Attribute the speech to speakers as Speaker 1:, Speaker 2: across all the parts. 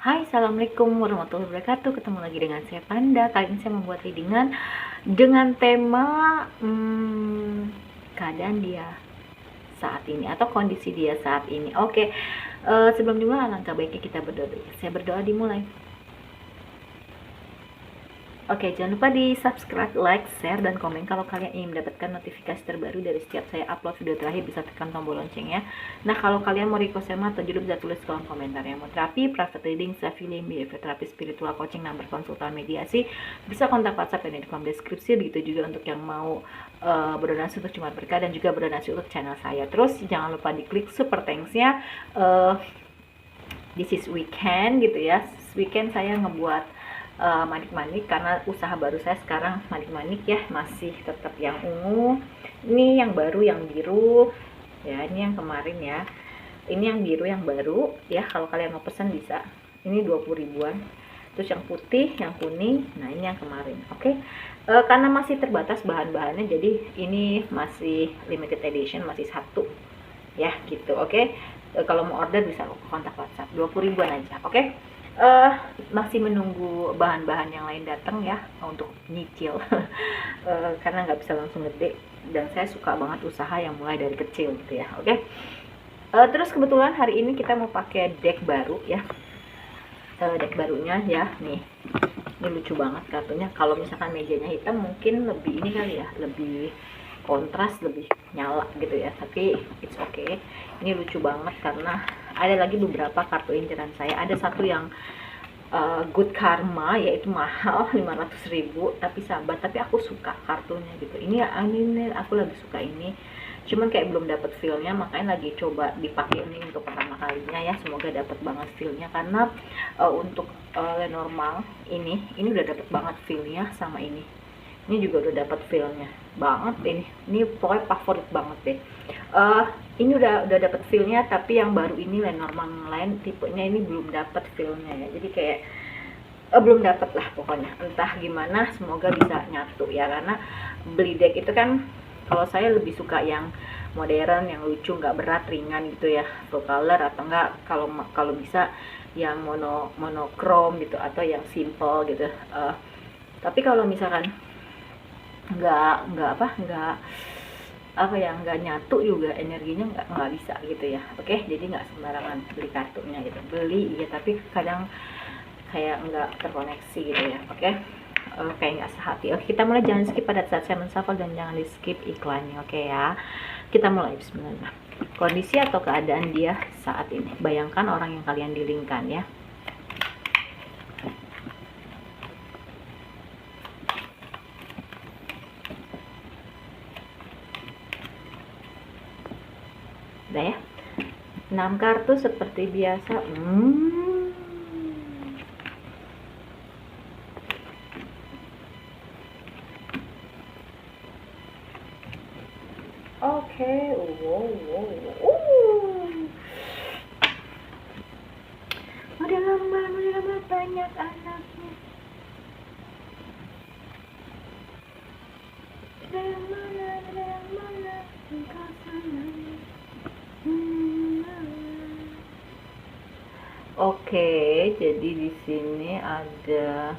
Speaker 1: Hai, assalamualaikum warahmatullahi wabarakatuh. Ketemu lagi dengan saya Panda. Kali ini saya membuat readingan dengan tema keadaan dia saat ini atau kondisi dia saat ini. Oke, sebelum dimulai alangkah baiknya kita berdoa. Saya berdoa dimulai. Oke, jangan lupa di subscribe, like, share, dan komen kalau kalian ingin mendapatkan notifikasi terbaru dari setiap saya upload video terakhir. Bisa tekan tombol loncengnya. Nah, kalau kalian mau request tema atau judul bisa tulis kolom komentar ya. Mau terapi, private reading, self healing, behavior terapi, spiritual coaching, nomor konsultan mediasi, bisa kontak WhatsApp yang di kolom deskripsi. Begitu juga untuk yang mau berdonasi untuk Jumat Berkah dan juga berdonasi untuk channel saya. Terus jangan lupa diklik super thanks-nya. This is weekend gitu ya. Weekend saya ngebuat manik-manik karena usaha baru saya sekarang manik-manik ya, masih tetap yang ungu. Ini yang baru yang biru ya, ini yang kemarin ya, ini yang biru yang baru ya. Kalau kalian mau pesan bisa, ini 20 ribuan. Terus yang putih, yang kuning, nah ini yang kemarin. Oke. Karena masih terbatas bahan-bahannya, jadi ini masih limited edition, masih satu ya gitu. Oke. Kalau mau order bisa kontak WhatsApp, 20 ribuan aja. Oke. Masih menunggu bahan-bahan yang lain datang ya untuk nyicil. Karena nggak bisa langsung gede, dan saya suka banget usaha yang mulai dari kecil gitu ya. Oke. Terus kebetulan hari ini kita mau pakai deck baru ya. Deck barunya ya nih, ini lucu banget kartunya. Kalau misalkan mejanya hitam mungkin lebih ini kali ya, lebih kontras, lebih nyala gitu ya, tapi it's okay. Ini lucu banget karena ada lagi beberapa kartu inceran saya. Ada satu yang good karma, yaitu mahal 500 ribu, tapi sahabat, tapi aku suka kartunya gitu. Ini aku lagi suka ini, cuman kayak belum dapet feelnya, makanya lagi coba dipakai ini untuk pertama kalinya ya. Semoga dapet banget feelnya, karena untuk Lenormand ini udah dapet banget feelnya, sama ini juga udah dapat feelnya banget. Ini pokoknya favorit banget deh. Ini udah dapat feelnya, tapi yang baru ini Lenormand lain tipenya ini belum dapat feelnya ya. Jadi kayak belum dapat lah pokoknya, entah gimana. Semoga bisa nyatu ya, karena beli deck itu kan kalau saya lebih suka yang modern, yang lucu, nggak berat, ringan gitu ya, full color, atau enggak kalau bisa yang monokrom gitu, atau yang simple gitu. Tapi kalau misalkan nggak nyatu juga energinya, nggak bisa gitu ya. Oke, jadi nggak sembarangan beli kartunya gitu. Beli ya, tapi kadang kayak nggak terkoneksi gitu ya. Oke. Kayak nggak sehati. Oke, kita mulai. Jangan skip pada saat saya menshuffle, dan jangan di skip iklannya. Oke ya, kita mulai. Bismillah. Kondisi atau keadaan dia saat ini. Bayangkan orang yang kalian dilingkan ya. Udah ya, 6 kartu seperti biasa. Oke. Udah lama banyak anaknya. Oke, jadi di sini ada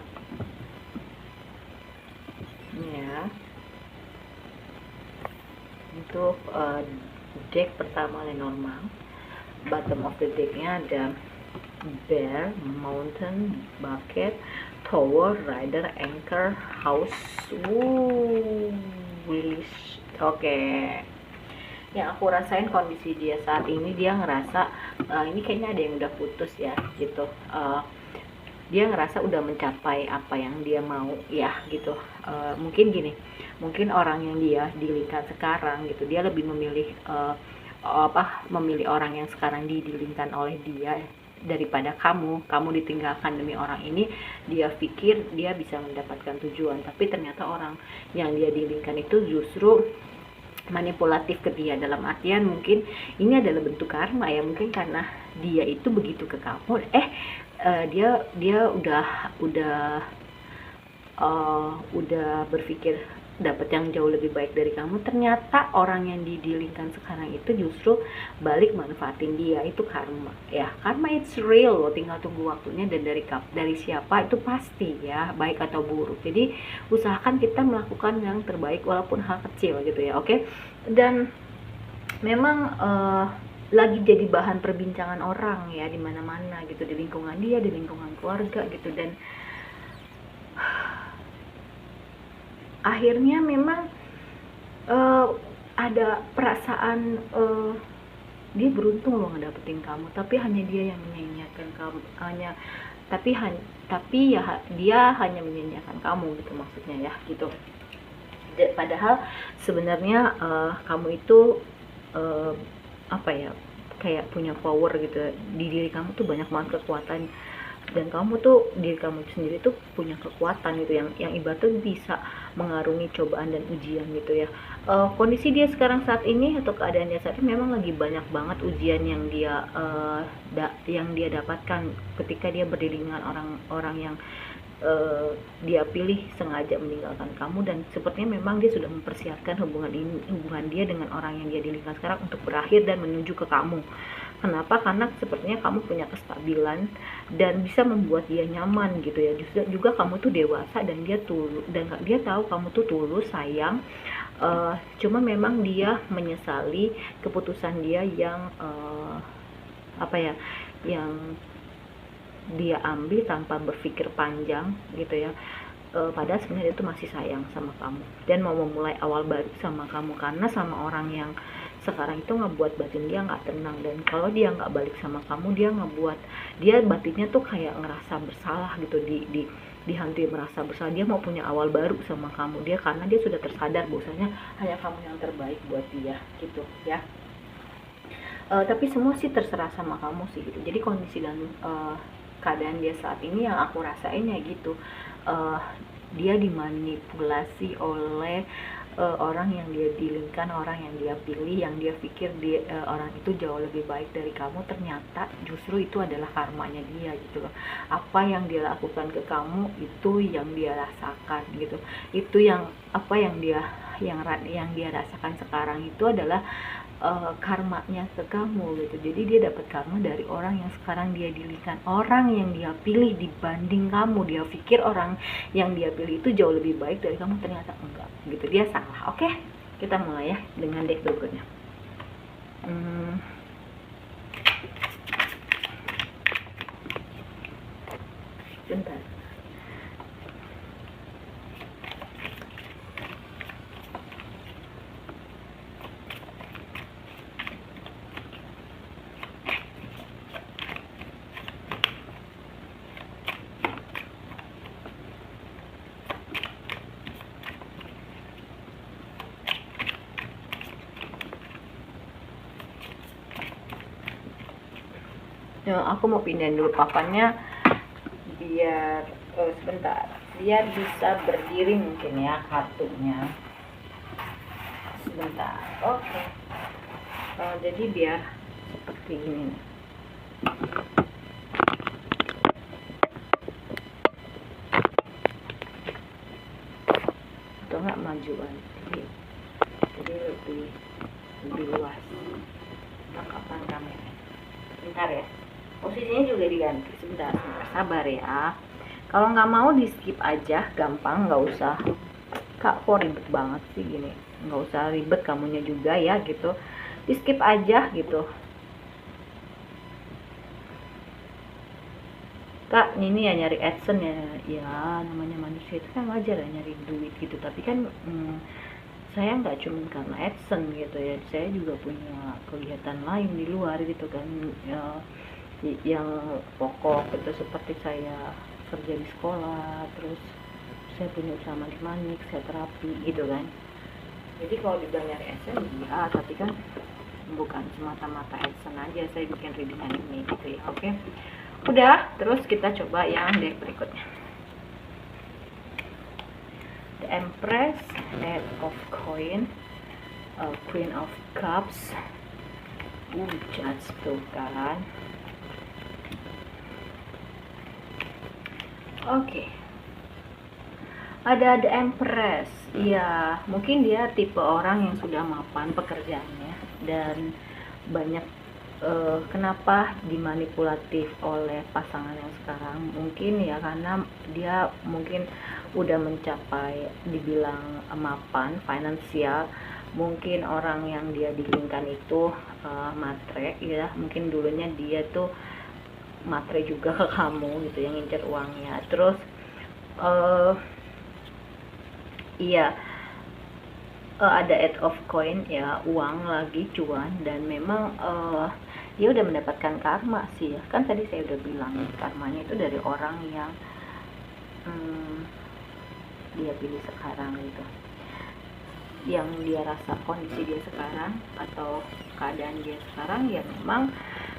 Speaker 1: ya, untuk deck pertama Lenormand. Bottom of the decknya ada bear, mountain, bucket, tower, rider, anchor, house, wish. Oke. Yang aku rasain kondisi dia saat ini, dia ngerasa ini kayaknya ada yang udah putus ya gitu. Dia ngerasa udah mencapai apa yang dia mau ya gitu. Mungkin gini, mungkin orang yang dia dilingkan sekarang gitu, dia lebih memilih memilih orang yang sekarang didilingkan oleh dia daripada kamu ditinggalkan demi orang ini. Dia pikir dia bisa mendapatkan tujuan, tapi ternyata orang yang dia dilingkan itu justru manipulatif ke dia, dalam artian mungkin ini adalah bentuk karma ya. Mungkin karena dia itu begitu ke kamu, dia udah berpikir dapat yang jauh lebih baik dari kamu, ternyata orang yang didilingkan sekarang itu justru balik manfaatin dia. Itu karma ya, karma it's real loh, tinggal tunggu waktunya. Dan dari siapa itu pasti ya, baik atau buruk. Jadi usahakan kita melakukan yang terbaik walaupun hal kecil gitu ya. Oke. Dan memang lagi jadi bahan perbincangan orang ya, di mana-mana gitu, di lingkungan dia, di lingkungan keluarga gitu. Dan akhirnya memang ada perasaan dia beruntung loh ngedapetin kamu, tapi hanya dia yang menyanyiakan kamu, tapi ya dia hanya menyanyiakan kamu gitu, maksudnya ya gitu. Padahal sebenarnya kamu itu apa ya, kayak punya power gitu di diri kamu tuh, banyak banget kekuatan. Dan kamu tuh, diri kamu sendiri tuh punya kekuatan gitu, yang ibaratnya bisa mengarungi cobaan dan ujian gitu ya. Kondisi dia sekarang saat ini, atau keadaan dia saat ini, memang lagi banyak banget ujian yang dia dapatkan ketika dia berdiri dengan orang-orang yang dia pilih sengaja meninggalkan kamu. Dan sepertinya memang dia sudah mempersiapkan hubungan dia dengan orang yang dia dilingkan sekarang untuk berakhir dan menuju ke kamu. Kenapa? Karena sepertinya kamu punya kestabilan dan bisa membuat dia nyaman gitu ya. Juga kamu tuh dewasa, dan dia tahu kamu tuh tulus sayang. Cuma memang dia menyesali keputusan dia yang yang dia ambil tanpa berpikir panjang gitu ya. Padahal sebenarnya dia tuh masih sayang sama kamu dan mau memulai awal baru sama kamu, karena sama orang yang sekarang itu ngebuat batin dia nggak tenang. Dan kalau dia nggak balik sama kamu, dia batinnya tuh kayak ngerasa bersalah gitu, dihantui merasa bersalah. Dia mau punya awal baru sama kamu, karena dia sudah tersadar bahwasanya hanya kamu yang terbaik buat dia gitu ya. Tapi semua sih terserah sama kamu sih gitu. Jadi kondisi dan keadaan dia saat ini yang aku rasain ya gitu, dia dimanipulasi oleh orang yang dia dilingkan, orang yang dia pilih, yang dia pikir orang itu jauh lebih baik dari kamu. Ternyata justru itu adalah karmanya dia gitu loh. Apa yang dia lakukan ke kamu itu yang dia rasakan gitu. Itu yang dia rasakan sekarang itu adalah karmanya ke kamu gitu. Jadi dia dapat karma dari orang yang sekarang dia dilingkan, orang yang dia pilih dibanding kamu. Dia pikir orang yang dia pilih itu jauh lebih baik dari kamu, ternyata enggak gitu. Dia salah. Oke, kita mulai ya dengan deck berikutnya. Bentar. Aku mau pindahin dulu papannya biar sebentar, biar bisa berdiri mungkin ya kartunya. Sebentar. Oke. Jadi biar seperti ini. Atau nggak majuan. Jadi lebih luas. Tangkapan kamera. Bentar ya. Posisinya juga diganti. Sebentar, sabar ya. Kalau nggak mau di skip aja, gampang, nggak usah. Kak, kok ribet banget sih gini? Nggak usah ribet kamunya juga ya gitu. Di skip aja gitu. Kak, ini ya nyari AdSense ya namanya manusia itu kan wajar ya nyari duit gitu. Tapi kan saya nggak cuma karena AdSense gitu ya. Saya juga punya kegiatan lain di luar gitu kan. Yang pokok itu, seperti saya kerja di sekolah, terus saya punya usaha manik-manik, saya terapi gitu kan. Jadi kalau dibilang nyari AdSense ya, tapi kan bukan semata-mata AdSense aja saya bikin readingan ini gitu ya. Oke. Udah, terus kita coba yang deck berikutnya. The Empress, Eight of Coin, Queen of Cups, Judge tuh kan. Oke. Ada The Empress. Iya, mungkin dia tipe orang yang sudah mapan pekerjaannya dan banyak kenapa dimanipulatif oleh pasangan yang sekarang. Mungkin ya karena dia mungkin udah mencapai dibilang mapan finansial. Mungkin orang yang dia diinginkan itu matre ya, mungkin dulunya dia tuh matre juga ke kamu gitu, yang ngincer uangnya. Terus iya, ada eight of coin ya, uang lagi, cuan, dan memang dia udah mendapatkan karma sih ya. Kan tadi saya udah bilang karmanya itu dari orang yang dia pilih sekarang gitu, yang dia rasa kondisi dia sekarang atau keadaan dia sekarang, ya memang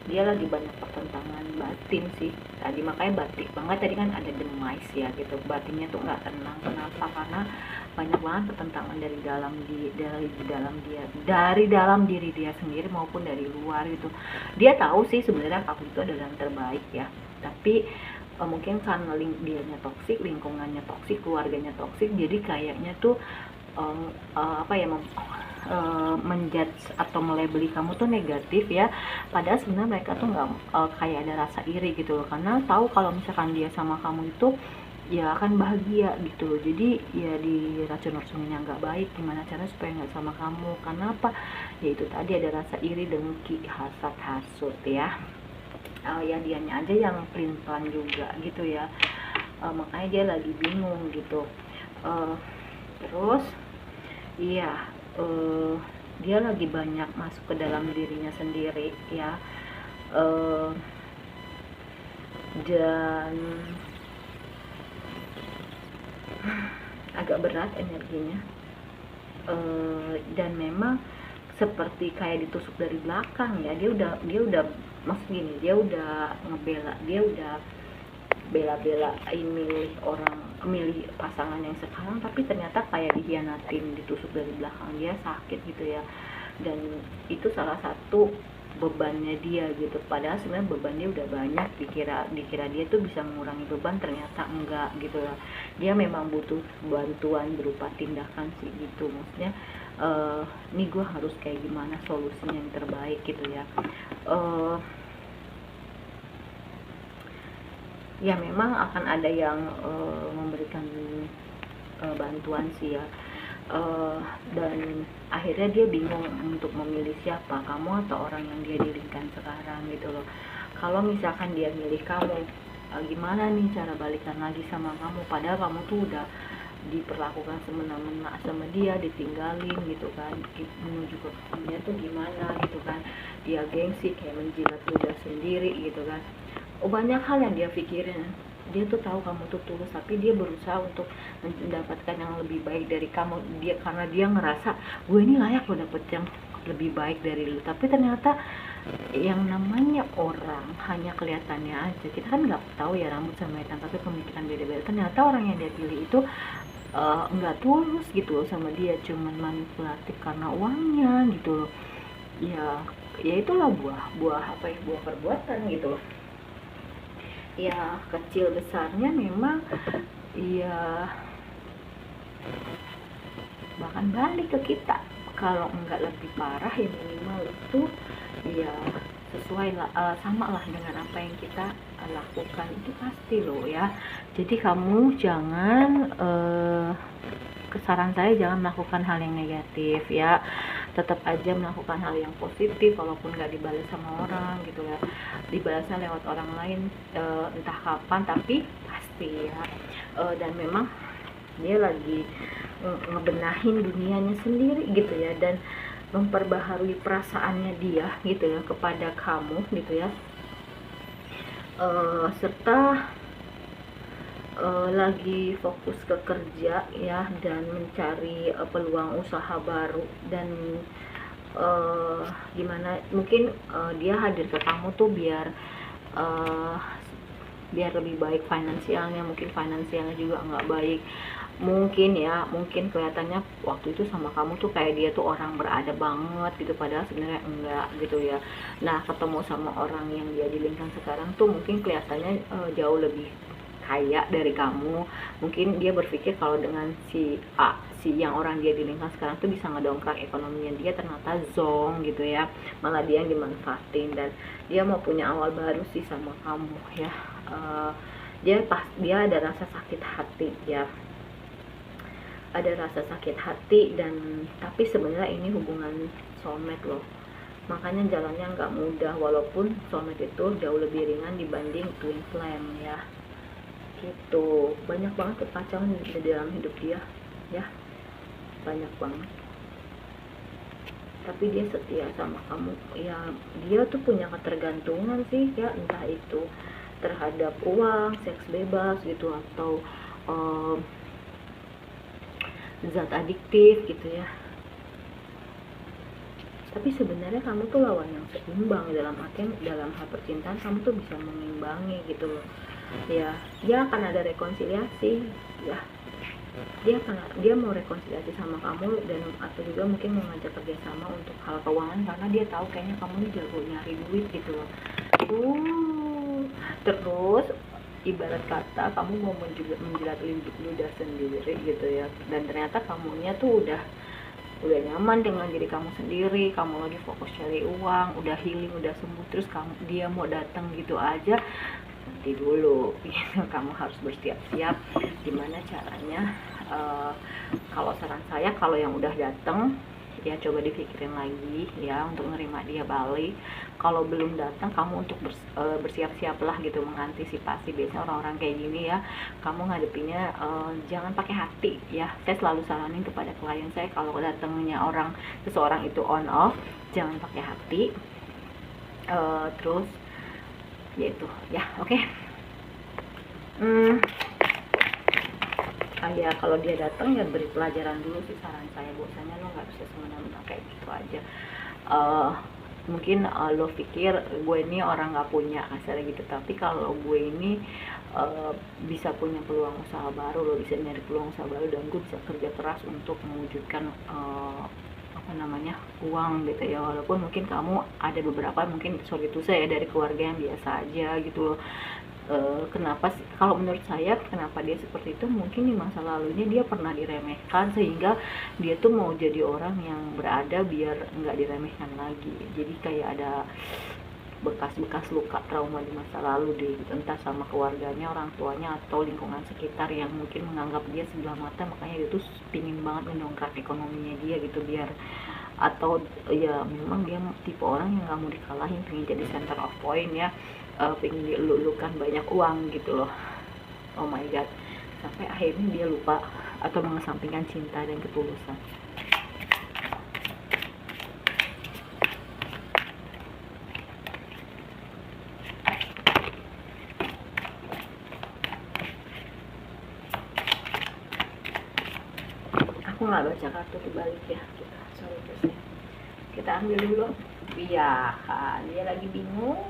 Speaker 1: dia lagi banyak pertentangan batin sih tadi. Makanya batik banget tadi kan ada demise ya gitu, batinnya tuh nggak tenang. Kenapa? Karena banyak banget pertentangan dari dalam diri dia sendiri maupun dari luar gitu. Dia tahu sih sebenarnya kamu itu adalah yang terbaik ya, tapi mungkin karena dianya toksik, lingkungannya toksik, keluarganya toksik, jadi kayaknya tuh menjudge atau melabeli kamu tuh negatif ya. Padahal sebenarnya mereka tuh nggak kayak ada rasa iri gitu loh, karena tahu kalau misalkan dia sama kamu itu ya akan bahagia gitu loh. Jadi ya di racun-racunnya nggak baik, gimana caranya supaya nggak sama kamu. Karena apa? Ya itu tadi, ada rasa iri, dengki, hasad, hasut ya. Ya dianya aja yang pelin-pelan juga gitu ya. Makanya dia lagi bingung gitu. Terus iya, dia lagi banyak masuk ke dalam dirinya sendiri ya, dan agak berat energinya, dan memang seperti kayak ditusuk dari belakang ya. Dia udah maksud gini, dia udah ngebela, dia udah bela-belain milih pasangan yang sekarang, tapi ternyata kayak dihianatin, ditusuk dari belakang. Dia sakit gitu ya, dan itu salah satu bebannya dia gitu. Padahal sebenarnya beban dia udah banyak, dikira dia tuh bisa mengurangi beban, ternyata enggak gitu lah. Dia memang butuh bantuan berupa tindakan sih gitu. Maksudnya nih gue harus kayak gimana solusinya yang terbaik gitu ya. Ya memang akan ada yang memberikan bantuan sih ya, dan akhirnya dia bingung untuk memilih siapa, kamu atau orang yang dia dirikan sekarang gitu loh. Kalau misalkan dia milih kamu, gimana nih cara balikan lagi sama kamu, padahal kamu tuh udah diperlakukan semena-mena sama dia, ditinggalin gitu kan. Menuju ke dia tuh gimana gitu kan, dia gengsi kayak menjilat ludah sendiri gitu kan. Banyak hal yang dia pikirin. Dia tuh tahu kamu tuh tulus, tapi dia berusaha untuk mendapatkan yang lebih baik dari kamu. Dia karena dia ngerasa gue ini layak loh dapet yang lebih baik dari lu. Tapi ternyata yang namanya orang hanya kelihatannya aja, kita kan nggak tahu ya rambut sama hitam, tapi pemikiran beda-beda. Ternyata orang yang dia pilih itu nggak tulus gitu loh sama dia, cuman manipulatif karena uangnya gitu loh. Ya itulah buah apa ya, buah perbuatan gitu loh. Ya kecil besarnya memang ya bahkan balik ke kita. Kalau enggak lebih parah ya minimal itu ya sesuai lah, sama lah dengan apa yang kita lakukan, itu pasti loh ya. Jadi kamu jangan saran saya jangan melakukan hal yang negatif ya, tetap aja melakukan hal yang positif walaupun nggak dibalas sama orang gitu ya, dibalasnya lewat orang lain entah kapan, tapi pasti ya. Dan memang dia lagi ngebenahin dunianya sendiri gitu ya, dan memperbaharui perasaannya dia gitu ya kepada kamu gitu ya, serta lagi fokus ke kerja ya, dan mencari peluang usaha baru. Dan gimana mungkin dia hadir ke kamu tuh biar lebih baik finansialnya. Mungkin finansialnya juga nggak baik, mungkin ya, mungkin kelihatannya waktu itu sama kamu tuh kayak dia tuh orang berada banget gitu, padahal sebenarnya enggak gitu ya. Nah ketemu sama orang yang dia dilingkan sekarang tuh mungkin kelihatannya jauh lebih kaya dari kamu. Mungkin dia berpikir kalau dengan si A, si yang orang dia di lingkungan sekarang tuh bisa ngedongkrak ekonominya dia, ternyata zong gitu ya, malah dia yang dimanfaatin. Dan dia mau punya awal baru sih sama kamu ya. Dia ada rasa sakit hati ya, ada rasa sakit hati. Dan tapi sebenarnya ini hubungan soulmate loh, makanya jalannya nggak mudah, walaupun soulmate itu jauh lebih ringan dibanding twin flame ya. Gitu, banyak banget kekacauan di dalam hidup dia ya, banyak banget. Tapi dia setia sama kamu ya. Dia tuh punya ketergantungan sih ya, entah itu terhadap uang, seks bebas gitu, atau zat adiktif gitu ya. Tapi sebenarnya kamu tuh lawan yang seimbang, dalam artian dalam hal percintaan kamu tuh bisa mengimbangi gitu loh ya. Dia akan ada rekonsiliasi ya, dia mau rekonsiliasi sama kamu, dan atau juga mungkin mau ngajak kerjasama untuk hal keuangan, karena dia tahu kayaknya kamu ini jago nyari duit gitu loh. Terus ibarat kata kamu mau menjilat ludah sendiri gitu ya, dan ternyata kamunya tuh udah nyaman dengan diri kamu sendiri, kamu lagi fokus cari uang, udah healing, udah sembuh, terus dia mau datang gitu aja. Nanti dulu gitu, kamu harus bersiap-siap gimana caranya. Kalau saran saya, kalau yang udah datang ya coba dipikirin lagi ya untuk nerima dia balik. Kalau belum datang, kamu untuk bersiap-siaplah gitu, mengantisipasi. Biasanya orang-orang kayak gini ya, kamu ngadepinnya jangan pakai hati ya. Saya selalu saranin kepada klien saya, kalau datangnya seseorang itu on off, jangan pakai hati. Terus yaitu ya, oke. Ya kalau dia datang ya beri pelajaran dulu sih, saran saya. Bahwasanya lo nggak bisa semena-mena kayak gitu aja. Mungkin lo pikir gue ini orang nggak punya, kasarnya gitu, tapi kalau gue ini bisa punya peluang usaha baru, lo bisa nyari peluang usaha baru, dan gue bisa kerja keras untuk mewujudkan uang gitu ya. Walaupun mungkin kamu ada beberapa mungkin sorry itu saya dari keluarga yang biasa aja gitu loh. Kenapa sih, kalau menurut saya kenapa dia seperti itu, mungkin di masa lalunya dia pernah diremehkan sehingga dia tuh mau jadi orang yang berada biar nggak diremehkan lagi. Jadi kayak ada bekas-bekas luka trauma di masa lalu deh, entah sama keluarganya, orang tuanya, atau lingkungan sekitar yang mungkin menganggap dia sebelah mata, makanya dia tuh pingin banget mendongkrak ekonominya dia gitu, biar, atau ya memang dia tipe orang yang nggak mau dikalahin, pengen jadi center of point ya, pengen dilulukan banyak uang gitu loh. Oh my god, sampai akhirnya dia lupa atau mengesampingkan cinta dan ketulusan. Aku nggak baca kartu kebalik ya, sorry guys ya. Kita ambil dulu. Iya kan, dia lagi bingung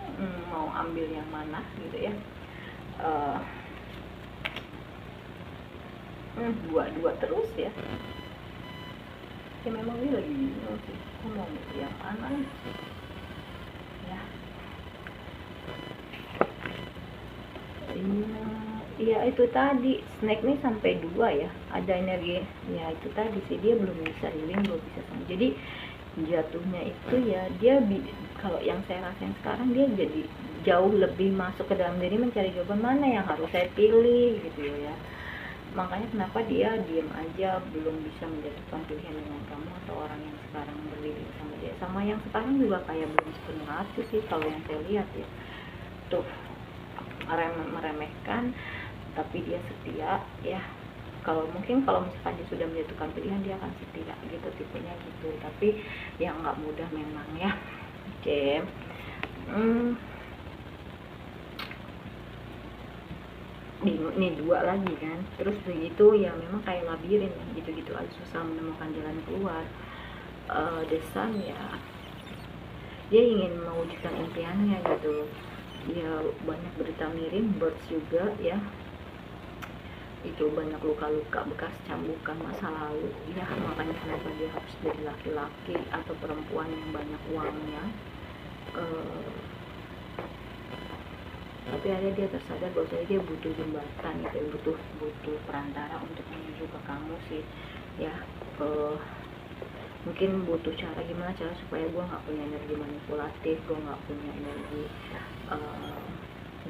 Speaker 1: mau ambil yang mana gitu ya. Dua terus ya. Ya memang dia lagi bingung sih, aku mau ambil yang mana ya. Iya itu tadi snack nih sampai 2 ya, ada energi ya. Itu tadi sih, dia belum bisa healing, belum bisa sembuh. Jadi jatuhnya itu ya, dia kalau yang saya rasain sekarang, dia jadi jauh lebih masuk ke dalam diri, mencari jawaban mana yang harus saya pilih gitu ya. Makanya kenapa dia diem aja, belum bisa menjatuhkan pilihan dengan kamu atau orang yang sekarang berdiri sama dia. Sama yang sekarang juga kayak belum sepenuh hati sih kalau yang saya lihat ya. Tuh meremehkan, tapi dia setia ya. Kalau misalkan dia sudah menjatuhkan pilihan, dia akan setia gitu, tipenya gitu. Tapi yang nggak mudah memang ya. Oke. Nih 2 lagi kan, terus begitu ya, memang kayak labirin gitu-gitu aja, susah menemukan jalan keluar. The Sun ya, dia ingin mewujudkan impiannya gitu. Dia banyak berita miring, birds juga ya, itu banyak luka-luka bekas cambukan masa lalu ya. Makanya kenapa dia harus jadi laki-laki atau perempuan yang banyak uangnya. tapi akhirnya dia tersadar bahwa dia butuh jembatan gitu, butuh perantara untuk menuju ke kamu sih ya. Mungkin butuh cara, gimana cara supaya gue nggak punya energi manipulatif, gue nggak punya energi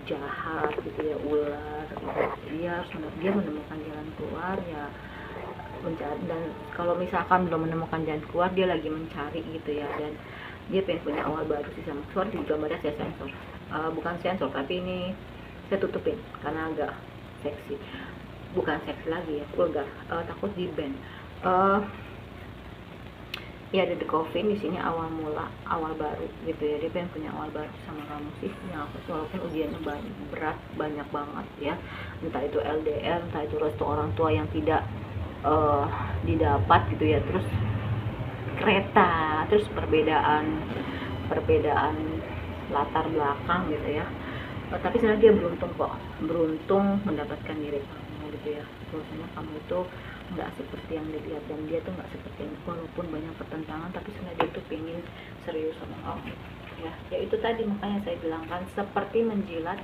Speaker 1: jahat gitu ya, ular gitu. Dia menemukan jalan keluar ya, mencari. Dan kalau misalkan belum menemukan jalan keluar, dia lagi mencari gitu ya, dan dia pengen punya awal baru sih. Sama suara di gambarnya saya sensor, bukan sensor tapi ini saya tutupin karena agak seksi, bukan seksi lagi ya, vulgar, takut di ban. Ya ada the coffin di sini, awal mula, awal baru gitu ya. Dia pengen punya awal baru sama kamu sih, yang aku walaupun ujiannya berat, banyak banget ya, entah itu LDR, entah itu restu orang tua yang tidak didapat gitu ya, terus kereta, terus perbedaan latar belakang gitu ya. Tapi sebenarnya dia beruntung kok, beruntung mendapatkan diri kamu gitu ya. Terusnya kamu itu nggak seperti yang dilihat, dan dia tuh nggak seperti yang, walaupun banyak pertentangan, tapi sebenarnya dia tuh pengen serius sama kamu ya. Itu tadi makanya saya bilang kan, seperti menjilat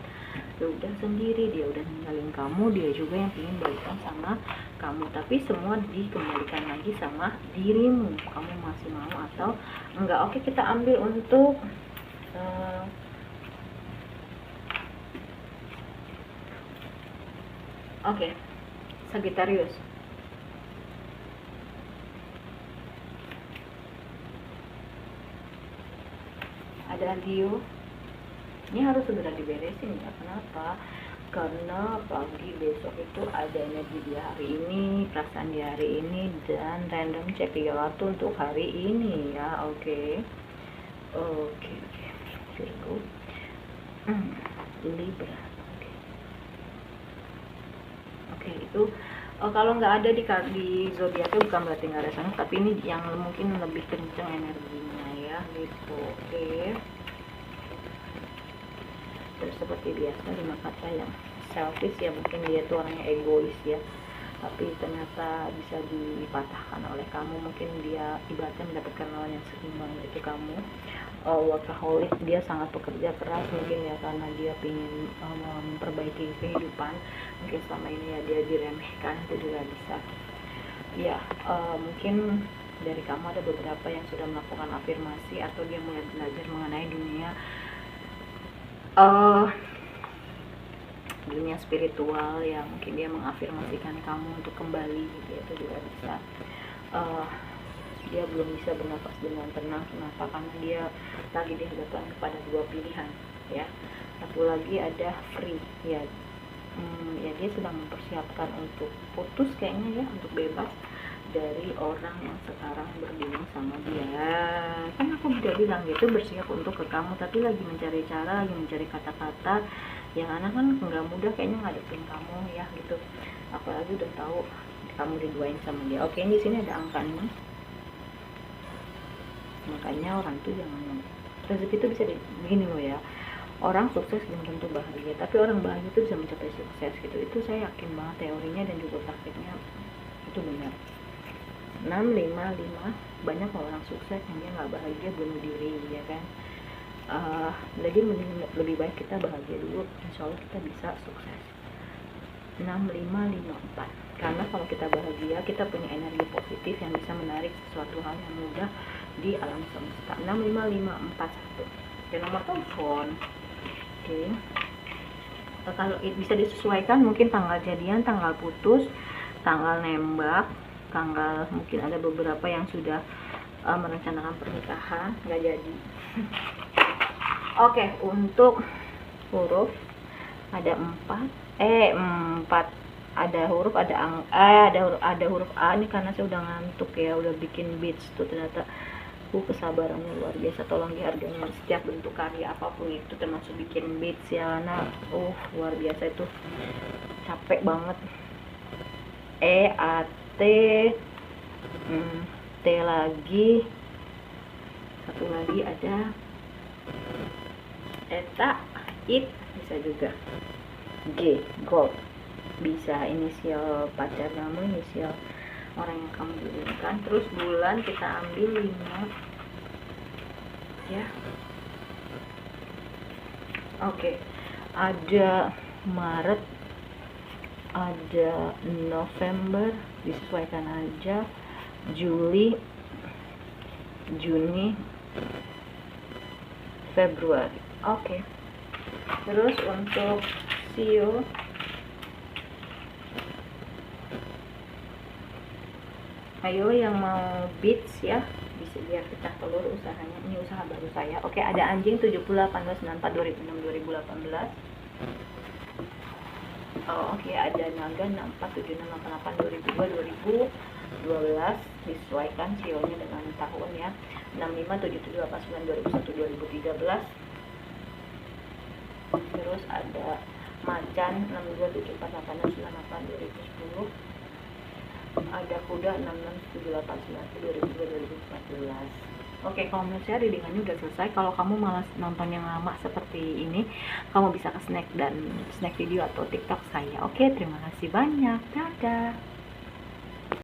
Speaker 1: ludah sendiri. Dia udah ninggalin kamu, dia juga yang pengen balikan sama kamu, tapi semua dikembalikan lagi sama dirimu. Kamu masih mau atau enggak? Oke, kita ambil untuk Oke, Sagittarius. Ada Leo. Ini harus segera diberesin ya. Kenapa? Karena pagi besok itu ada energi di hari ini, perasaan di hari ini, dan random check 3 kartu untuk hari ini ya. Oke. Virgo, Libra. Oke, itu kalau nggak ada di zodiaknya bukan berarti nggak ada sana, tapi ini yang mungkin lebih kenceng energinya ya gitu. Oke. Terus seperti biasa 5 kata yang selfish ya, mungkin dia tuh orangnya egois ya, tapi ternyata bisa dipatahkan oleh kamu. Mungkin dia ibaratnya mendapatkan lawan yang seimbang, yaitu kamu. Workaholic, dia sangat bekerja keras mungkin ya, karena dia ingin memperbaiki kehidupan. Mungkin selama ini ya dia diremehkan, itu juga bisa ya. Mungkin dari kamu ada beberapa yang sudah melakukan afirmasi, atau dia mulai belajar mengenai dunia spiritual ya. Mungkin dia mengafirmasikan kamu untuk kembali gitu ya, itu juga bisa. Dia belum bisa bernafas dengan tenang. Kenapa? Karena dia lagi dihadapkan kepada 2 pilihan ya. Satu lagi ada free ya, ya dia sedang mempersiapkan untuk putus kayaknya ya, untuk bebas dari orang yang sekarang berdinding sama dia. Kan aku udah bilang gitu, bersiap untuk ke kamu, tapi lagi mencari cara, lagi mencari kata-kata yang anak kan nggak mudah kayaknya ngadepin kamu ya gitu, apalagi udah tahu kamu diduain sama dia. Oke, di sini ada angka 6. Makanya orang tuh jangan, rezeki itu bisa begini loh ya, orang sukses belum tentu bahagia, tapi orang bahagia itu bisa mencapai sukses gitu. Itu saya yakin banget teorinya, dan juga prakteknya itu benar. 655, banyak orang sukses yang dia nggak bahagia, bunuh diri ya kan. Jadi lebih baik kita bahagia dulu, insya Allah kita bisa sukses. 6554, karena kalau kita bahagia, kita punya energi positif yang bisa menarik sesuatu hal yang mudah di alam semesta. 65541 dan nomor telepon. Oke. Kalau bisa disesuaikan, mungkin tanggal jadian, tanggal putus, tanggal nembak, tanggal mungkin ada beberapa yang sudah merencanakan pernikahan nggak jadi. Oke, untuk huruf ada 4, ada huruf, ada huruf A. Ini karena saya udah ngantuk ya, udah bikin beats tuh, ternyata kesabarannya luar biasa. Tolong dihargai setiap bentuk karya apapun itu, termasuk bikin beats ya, karena luar biasa itu, capek banget. A-T, T lagi, satu lagi ada Eta, It, bisa juga. G, Gold, bisa inisial pacar kamu, inisial orang yang kamu inginkan. Terus bulan kita ambil 5 ya. Oke. ada Maret, ada November, disesuaikan aja, Juli, Juni, Februari. Oke. Terus untuk sio, ayo yang mau beats ya, bisa biar pecah telur usahanya. Ini usaha baru saya. Oke, ada anjing 70 18 94 2006 2018. Oh, oke, ada naga 64 76 88 2002 2012, disesuaikan sionya dengan tahun ya. 65 77 89 2001 2013. Terus ada macan 62 74 86 98 2010. Ada kuda 66 78 90 2002 2014. Oke, kalau menurut saya readingannya udah selesai. Kalau kamu malas nonton yang lama seperti ini, kamu bisa ke snack video atau TikTok saya. Oke, terima kasih banyak. Dadah.